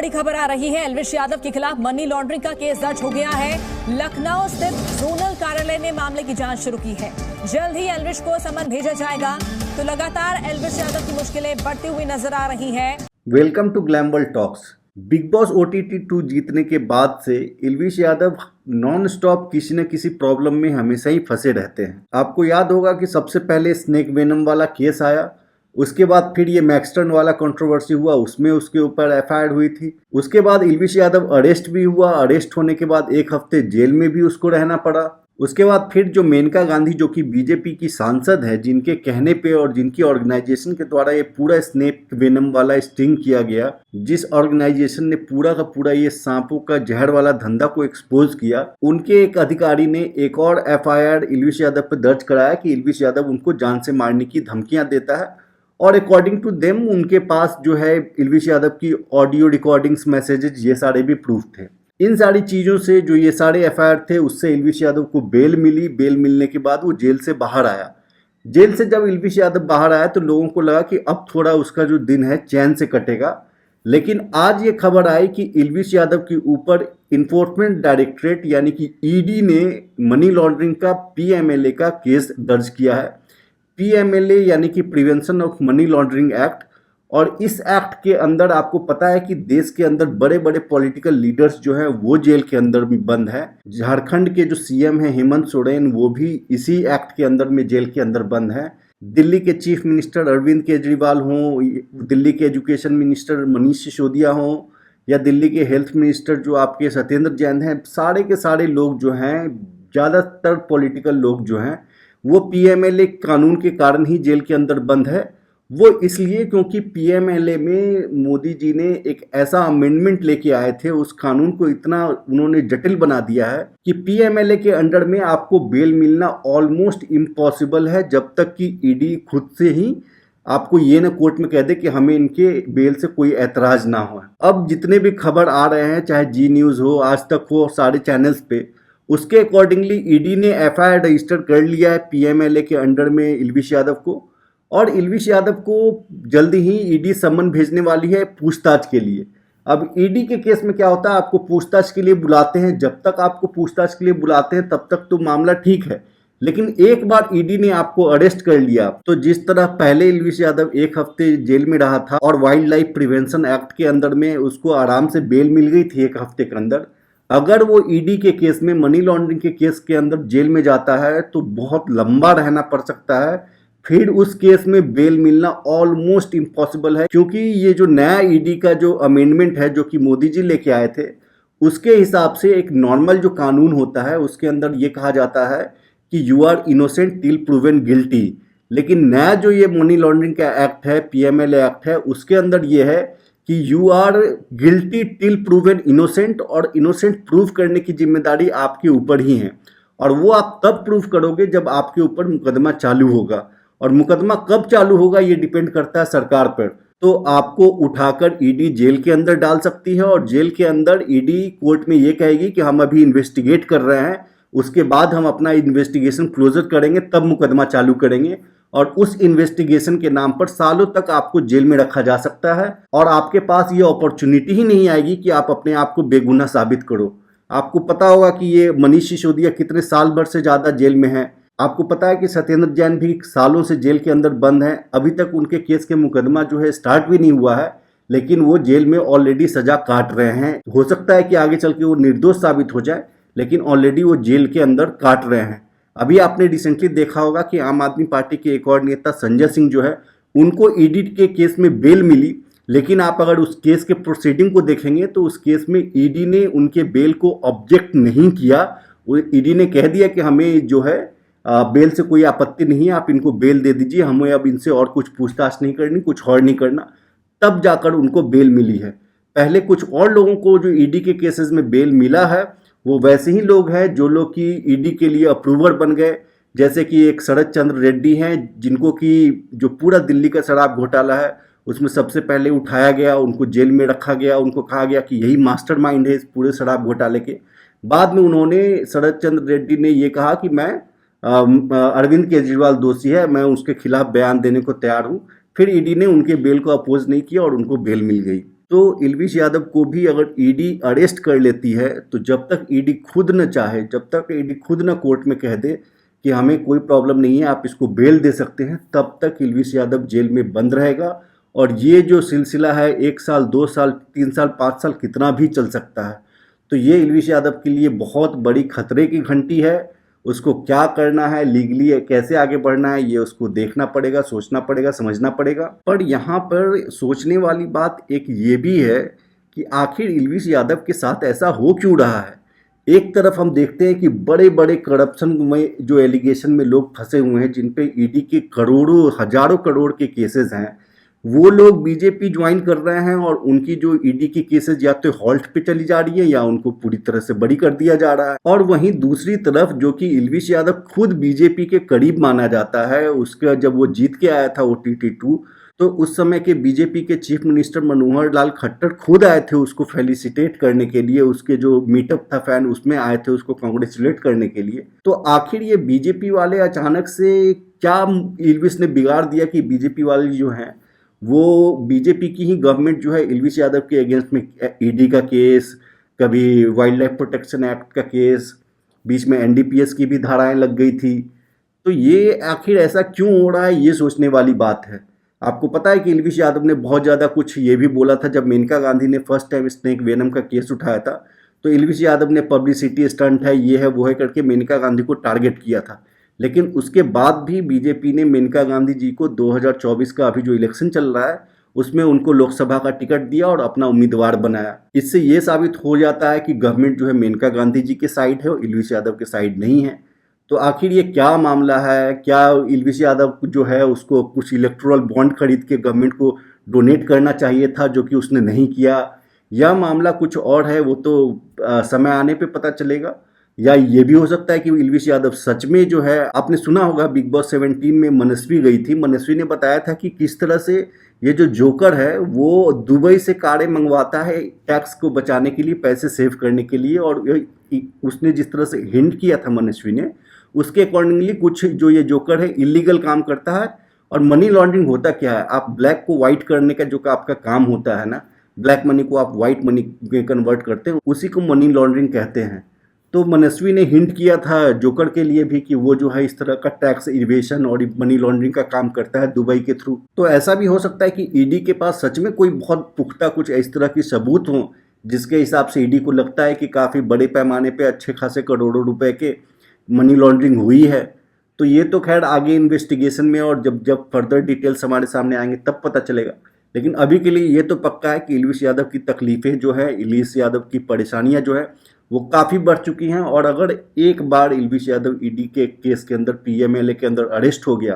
बड़ी खबर आ रही है। एल्विश यादव के खिलाफ मनी लॉन्ड्रिंग का केस दर्ज हो गया है। लखनऊ स्थित जोनल कार्यालय ने मामले की जांच शुरू की है। जल्द ही एल्विश को समन भेजा जाएगा। तो लगातार एल्विश यादव की मुश्किलें बढ़ती हुई नजर आ रही है। Welcome to Glamworld Talks. Bigg Boss OTT 2 जीतने के बाद से एल्विश यादव नॉन स्टॉप किसी न किसी प्रॉब्लम में हमेशा ही फंसे रहते हैं। आपको याद होगा कि सबसे पहले स्नेक वेनम वाला केस आया, उसके बाद फिर ये मैक्सटर्न वाला कंट्रोवर्सी हुआ, उसमें उसके ऊपर FIR हुई थी। उसके बाद एल्विश यादव अरेस्ट भी हुआ। अरेस्ट होने के बाद 1 हफ्ते जेल में भी उसको रहना पड़ा। उसके बाद फिर जो मेनका गांधी जो कि BJP की सांसद है, जिनके कहने पे और जिनकी ऑर्गेनाइजेशन के द्वारा ये पूरा स्नेक वेनम वाला स्टिंग किया गया, जिस ऑर्गेनाइजेशन ने पूरा का पूरा ये सांपों का जहर वाला धंधा को एक्सपोज किया, उनके एक अधिकारी ने एक और FIR एल्विश यादव पर दर्ज कराया कि एल्विश यादव उनको जान से मारने की धमकियां देता है। और अकॉर्डिंग टू देम उनके पास जो है एल्विश यादव की ऑडियो रिकॉर्डिंग्स, मैसेजेस, ये सारे भी प्रूफ थे। इन सारी चीज़ों से जो ये सारे FIR थे, उससे एल्विश यादव को बेल मिली। बेल मिलने के बाद वो जेल से बाहर आया। जेल से जब एल्विश यादव बाहर आया तो लोगों को लगा कि अब थोड़ा उसका जो दिन है चैन से कटेगा। लेकिन आज ये खबर आई कि एल्विश यादव के ऊपर इन्फोर्समेंट डायरेक्टरेट यानी कि ED ने मनी लॉन्ड्रिंग का PMLA का केस दर्ज किया है। PMLA यानी कि prevention of money laundering act. और इस एक्ट के अंदर आपको पता है कि देश के अंदर बड़े बड़े पॉलिटिकल लीडर्स जो हैं वो जेल के अंदर भी बंद हैं। झारखंड के जो CM हैं हेमंत सोरेन, वो भी इसी एक्ट के अंदर में जेल के अंदर बंद हैं। दिल्ली के चीफ मिनिस्टर अरविंद केजरीवाल हों, दिल्ली के एजुकेशन मिनिस्टर मनीष सिसोदिया हों, या दिल्ली के हेल्थ मिनिस्टर जो आपके सत्येंद्र जैन हैं, सारे के सारे लोग जो हैं, ज़्यादातर पॉलिटिकल लोग जो हैं, वो PMLA कानून के कारण ही जेल के अंदर बंद है। वो इसलिए क्योंकि PMLA में मोदी जी ने एक ऐसा अमेंडमेंट लेके आए थे, उस कानून को इतना उन्होंने जटिल बना दिया है कि PMLA के अंडर में आपको बेल मिलना ऑलमोस्ट इम्पॉसिबल है, जब तक कि ED खुद से ही आपको ये ना कोर्ट में कह दे कि हमें इनके बेल से कोई ऐतराज ना हो। अब जितने भी खबर आ रहे हैं, चाहे जी न्यूज़ हो, आज तक हो, सारे चैनल्स पे, उसके अकॉर्डिंगली ED ने FIR रजिस्टर कर लिया है PMLA के अंडर में एल्विश यादव को। और एल्विश यादव को जल्दी ही ED समन भेजने वाली है पूछताछ के लिए। अब ED के केस में क्या होता है, आपको पूछताछ के लिए बुलाते हैं। जब तक आपको पूछताछ के लिए बुलाते हैं तब तक तो मामला ठीक है, लेकिन एक बार ED ने आपको अरेस्ट कर लिया तो जिस तरह पहले एल्विश यादव 1 हफ्ते जेल में रहा था और वाइल्ड लाइफ प्रिवेंशन एक्ट के अंदर में उसको आराम से बेल मिल गई थी 1 हफ्ते के अंदर, अगर वो ED के केस में, मनी लॉन्ड्रिंग के केस के अंदर जेल में जाता है तो बहुत लंबा रहना पड़ सकता है। फिर उस केस में बेल मिलना ऑलमोस्ट इम्पॉसिबल है, क्योंकि ये जो नया ED का जो अमेंडमेंट है जो कि मोदी जी लेके आए थे, उसके हिसाब से एक नॉर्मल जो कानून होता है उसके अंदर ये कहा जाता है कि you are innocent till proven guilty. लेकिन नया जो ये मनी लॉन्ड्रिंग का एक्ट है, PMLA एक्ट है, उसके अंदर ये है कि you are guilty till proven innocent, और इनोसेंट प्रूव करने की जिम्मेदारी आपके ऊपर ही है। और वो आप तब प्रूव करोगे जब आपके ऊपर मुकदमा चालू होगा, और मुकदमा कब चालू होगा ये डिपेंड करता है सरकार पर। तो आपको उठाकर ED जेल के अंदर डाल सकती है, और जेल के अंदर ED कोर्ट में ये कहेगी कि हम अभी इन्वेस्टिगेट कर रहे हैं, उसके बाद हम अपना इन्वेस्टिगेशन क्लोजर करेंगे, तब मुकदमा चालू करेंगे। और उस इन्वेस्टिगेशन के नाम पर सालों तक आपको जेल में रखा जा सकता है, और आपके पास ये अपॉर्चुनिटी ही नहीं आएगी कि आप अपने आप को बेगुनाह साबित करो। आपको पता होगा कि ये मनीष सिसोदिया कितने साल भर से ज़्यादा जेल में है। आपको पता है कि सत्येंद्र जैन भी सालों से जेल के अंदर बंद हैं। अभी तक उनके केस के मुकदमा जो है स्टार्ट भी नहीं हुआ है, लेकिन वो जेल में ऑलरेडी सजा काट रहे हैं। हो सकता है कि आगे चल के वो निर्दोष साबित हो जाए, लेकिन ऑलरेडी वो जेल के अंदर काट रहे हैं। अभी आपने रिसेंटली देखा होगा कि आम आदमी पार्टी के एक और नेता संजय सिंह जो है, उनको ED के केस में बेल मिली, लेकिन आप अगर उस केस के प्रोसीडिंग को देखेंगे तो उस केस में ED ने उनके बेल को ऑब्जेक्ट नहीं किया। ED ने कह दिया कि हमें जो है बेल से कोई आपत्ति नहीं है, आप इनको बेल दे दीजिए, हमें अब इनसे और कुछ पूछताछ नहीं करनी, कुछ और नहीं करना। तब जाकर उनको बेल मिली है। पहले कुछ और लोगों को जो ED के केसेस में बेल मिला है, वो वैसे ही लोग हैं जो लोग कि ED के लिए अप्रूवर बन गए, जैसे कि एक शरद चंद्र रेड्डी हैं, जिनको कि जो पूरा दिल्ली का शराब घोटाला है उसमें सबसे पहले उठाया गया, उनको जेल में रखा गया, उनको कहा गया कि यही मास्टरमाइंड है इस पूरे शराब घोटाले के। बाद में उन्होंने, शरद चंद्र रेड्डी ने ये कहा कि मैं अरविंद केजरीवाल दोषी है, मैं उसके खिलाफ बयान देने को तैयार हूँ। फिर ED ने उनके बेल को अपोज नहीं किया और उनको बेल मिल गई। तो इल्विश यादव को भी अगर ईडी अरेस्ट कर लेती है तो जब तक ईडी खुद न चाहे, जब तक ईडी खुद न कोर्ट में कह दे कि हमें कोई प्रॉब्लम नहीं है, आप इसको बेल दे सकते हैं, तब तक इल्विश यादव जेल में बंद रहेगा। और ये जो सिलसिला है 1 साल, 2 साल, 3 साल, 5 साल कितना भी चल सकता है। तो ये इल्विश यादव के लिए बहुत बड़ी खतरे की घंटी है। उसको क्या करना है, लीगली कैसे आगे बढ़ना है, ये उसको देखना पड़ेगा, सोचना पड़ेगा, समझना पड़ेगा। पर यहाँ पर सोचने वाली बात एक ये भी है कि आखिर इल्विश यादव के साथ ऐसा हो क्यों रहा है। एक तरफ हम देखते हैं कि बड़े बड़े करप्शन में जो एलिगेशन में लोग फंसे हुए हैं, जिन पे ईडी के करोड़ों, हजारों करोड़ के केसेस हैं, वो लोग बीजेपी ज्वाइन कर रहे हैं और उनकी जो ईडी की केसेस या तो हॉल्ट पे चली जा रही है या उनको पूरी तरह से बरी कर दिया जा रहा है। और वहीं दूसरी तरफ जो कि इल्विश यादव खुद बीजेपी के करीब माना जाता है, उसका जब वो जीत के आया था OTT 2, तो उस समय के बीजेपी के चीफ मिनिस्टर मनोहर लाल खट्टर खुद आए थे उसको फेलिसिटेट करने के लिए, उसके जो मीटअप था फैन उसमें आए थे उसको कांग्रेचुलेट करने के लिए। तो आखिर ये बीजेपी वाले अचानक से क्या इल्विश ने बिगाड़ दिया कि बीजेपी वाले जो हैं वो बीजेपी की ही गवर्नमेंट जो है इल्विश यादव के अगेंस्ट में ईडी का केस, कभी वाइल्ड लाइफ प्रोटेक्शन एक्ट का केस, बीच में NDPS की भी धाराएं लग गई थी। तो ये आखिर ऐसा क्यों हो रहा है, ये सोचने वाली बात है। आपको पता है कि इल्विश यादव ने बहुत ज़्यादा कुछ ये भी बोला था जब मेनका गांधी ने फर्स्ट टाइम स्नेक वेनम का केस उठाया था, तो इल्विश यादव ने पब्लिसिटी स्टंट है, ये है, वो है करके मेनका गांधी को टारगेट किया था। लेकिन उसके बाद भी बीजेपी ने मेनका गांधी जी को 2024 का अभी जो इलेक्शन चल रहा है उसमें उनको लोकसभा का टिकट दिया और अपना उम्मीदवार बनाया। इससे ये साबित हो जाता है कि गवर्नमेंट जो है मेनका गांधी जी के साइड है और इल्विश यादव के साइड नहीं है। तो आखिर ये क्या मामला है, क्या इल्विश यादव जो है उसको कुछ इलेक्टोरल बॉन्ड खरीद के गवर्नमेंट को डोनेट करना चाहिए था जो कि उसने नहीं किया, या मामला कुछ और है, वो तो समय आने पे पता चलेगा। या ये भी हो सकता है कि इल्विश यादव सच में जो है, आपने सुना होगा बिग बॉस 17 में मनस्वी गई थी, मनस्वी ने बताया था कि किस तरह से ये जो जोकर है वो दुबई से कारें मंगवाता है टैक्स को बचाने के लिए, पैसे सेव करने के लिए। और उसने जिस तरह से हिंट किया था मनस्वी ने, उसके अकॉर्डिंगली कुछ जो ये जोकर है इलीगल काम करता है। और मनी लॉन्ड्रिंग होता क्या है, आप ब्लैक को वाइट करने का जो आपका काम होता है ना, ब्लैक मनी को आप वाइट मनी में कन्वर्ट करते हैं, उसी को मनी लॉन्ड्रिंग कहते हैं। तो मनस्वी ने हिंट किया था जोकर के लिए भी कि वो जो है इस तरह का टैक्स इवेशन और मनी लॉन्ड्रिंग का काम करता है दुबई के थ्रू। तो ऐसा भी हो सकता है कि ईडी के पास सच में कोई बहुत पुख्ता कुछ इस तरह की सबूत हो जिसके हिसाब से ईडी को लगता है कि काफ़ी बड़े पैमाने पे अच्छे खासे करोड़ों रुपए के मनी लॉन्ड्रिंग हुई है। तो ये तो खैर आगे इन्वेस्टिगेशन में और जब फर्दर डिटेल्स हमारे सामने आएंगे तब पता चलेगा। लेकिन अभी के लिए ये तो पक्का है कि इल्विश यादव की तकलीफ़ें जो है, इल्विश यादव की परेशानियाँ जो है वो काफ़ी बढ़ चुकी हैं। और अगर एक बार इल्विश यादव ईडी के केस के अंदर PMLA के अंदर अरेस्ट हो गया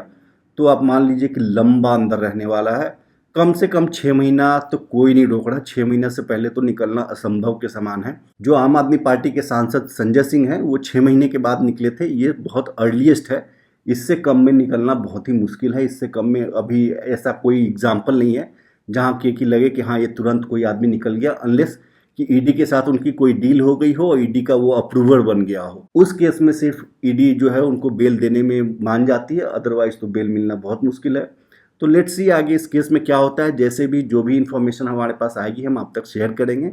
तो आप मान लीजिए कि लंबा अंदर रहने वाला है, कम से कम 6 महीना तो कोई नहीं रोक रहा। 6 महीना से पहले तो निकलना असंभव के समान है। जो आम आदमी पार्टी के सांसद संजय सिंह हैं वो 6 महीने के बाद निकले थे, ये बहुत अर्लीस्ट है। इससे कम में निकलना बहुत ही मुश्किल है। इससे कम में अभी ऐसा कोई एग्जाम्पल नहीं है जहाँ कि लगे कि हाँ ये तुरंत कोई आदमी निकल गया, अनलेस कि ईडी के साथ उनकी कोई डील हो गई हो और ईडी का वो अप्रूवर बन गया हो। उस केस में सिर्फ ईडी जो है उनको बेल देने में मान जाती है, अदरवाइज तो बेल मिलना बहुत मुश्किल है। तो लेट्स सी आगे इस केस में क्या होता है। जैसे भी जो भी इन्फॉर्मेशन हमारे पास आएगी हम आप तक शेयर करेंगे।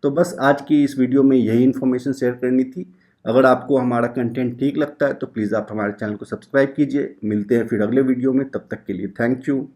तो बस आज की इस वीडियो में यही इन्फॉर्मेशन शेयर करनी थी। अगर आपको हमारा कंटेंट ठीक लगता है तो प्लीज़ आप हमारे चैनल को सब्सक्राइब कीजिए। मिलते हैं फिर अगले वीडियो में, तब तक के लिए थैंक यू।